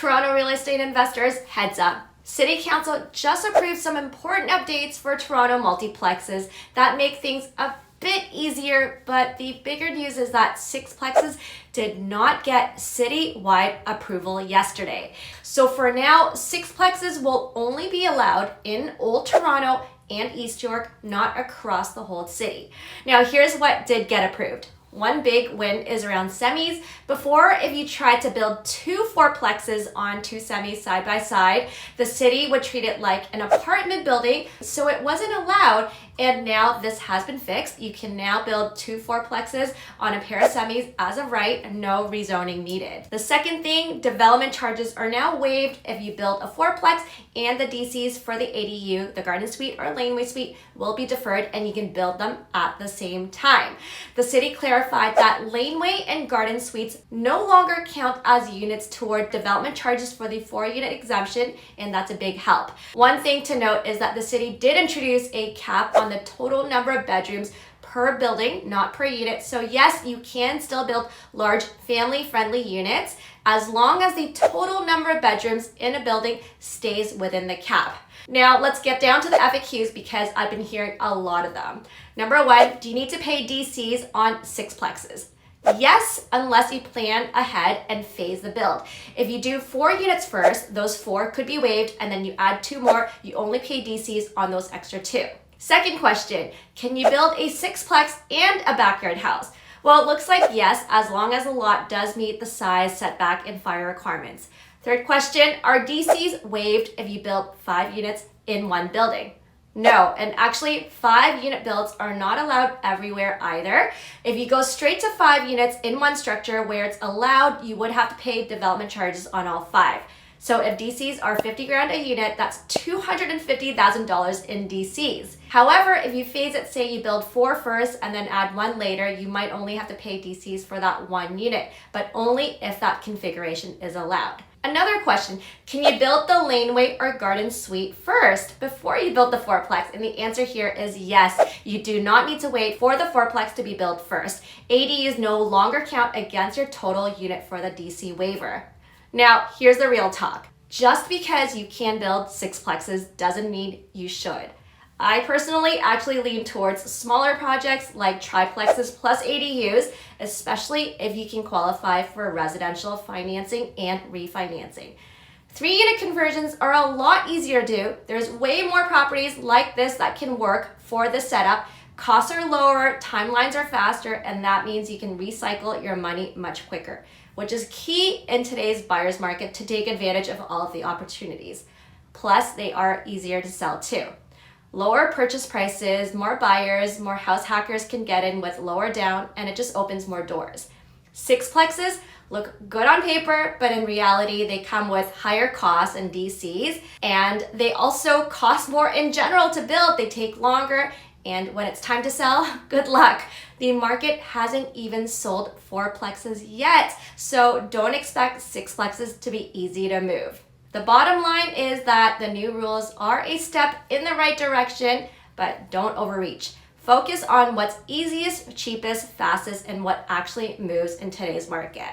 Toronto real estate investors, heads up. City Council just approved some important updates for Toronto multiplexes that make things a bit easier, but the bigger news is that Sixplexes did not get city-wide approval yesterday. So for now, Sixplexes will only be allowed in Old Toronto and East York, not across the whole city. Now here's what did get approved. One big win is around semis. Before, if you tried to build two fourplexes on two semis side by side, the city would treat it like an apartment building, so it wasn't allowed. And now this has been fixed. You can now build two fourplexes on a pair of semis as of right, no rezoning needed. The second thing, development charges are now waived if you build a fourplex, and the DCs for the ADU, the garden suite or laneway suite, will be deferred and you can build them at the same time. The city clarified that laneway and garden suites no longer count as units toward development charges for the 4-unit exemption, and that's a big help. One thing to note is that the city did introduce a cap on the total number of bedrooms per building, not per unit. So yes, you can still build large family-friendly units as long as the total number of bedrooms in a building stays within the cap. Now let's get down to the FAQs because I've been hearing a lot of them. Number one, do you need to pay DCs on Sixplexes? Yes, unless you plan ahead and phase the build. If you do 4 units first, those 4 could be waived, and then you add 2 more, you only pay DCs on those extra 2. Second question, can you build a sixplex and a backyard house? Well, it looks like yes, as long as the lot does meet the size, setback, and fire requirements. Third question, are DCs waived if you build 5 units in one building? No, and actually 5-unit builds are not allowed everywhere either. If you go straight to 5 units in one structure where it's allowed, you would have to pay development charges on all 5. So if DCs are 50 grand a unit, that's $250,000 in DCs. However, if you phase it, say you build 4 first and then add 1 later, you might only have to pay DCs for that 1 unit, but only if that configuration is allowed. Another question, can you build the laneway or garden suite first before you build the fourplex? And the answer here is yes. You do not need to wait for the fourplex to be built first. ADUs no longer count against your total unit for the DC waiver. Now, here's the real talk. Just because you can build sixplexes doesn't mean you should. I personally actually lean towards smaller projects like triplexes plus ADUs, especially if you can qualify for residential financing and refinancing. 3-unit conversions are a lot easier to do. There's way more properties like this that can work for this setup. Costs are lower, timelines are faster, and that means you can recycle your money much quicker, which is key in today's buyer's market to take advantage of all of the opportunities. Plus, they are easier to sell too. Lower purchase prices, more buyers, more house hackers can get in with lower down, and it just opens more doors. Sixplexes look good on paper, but in reality, they come with higher costs and DCs, and they also cost more in general to build. They take longer, and when it's time to sell, good luck. The market hasn't even sold fourplexes yet, so don't expect sixplexes to be easy to move. The bottom line is that the new rules are a step in the right direction, but don't overreach. Focus on what's easiest, cheapest, fastest, and what actually moves in today's market.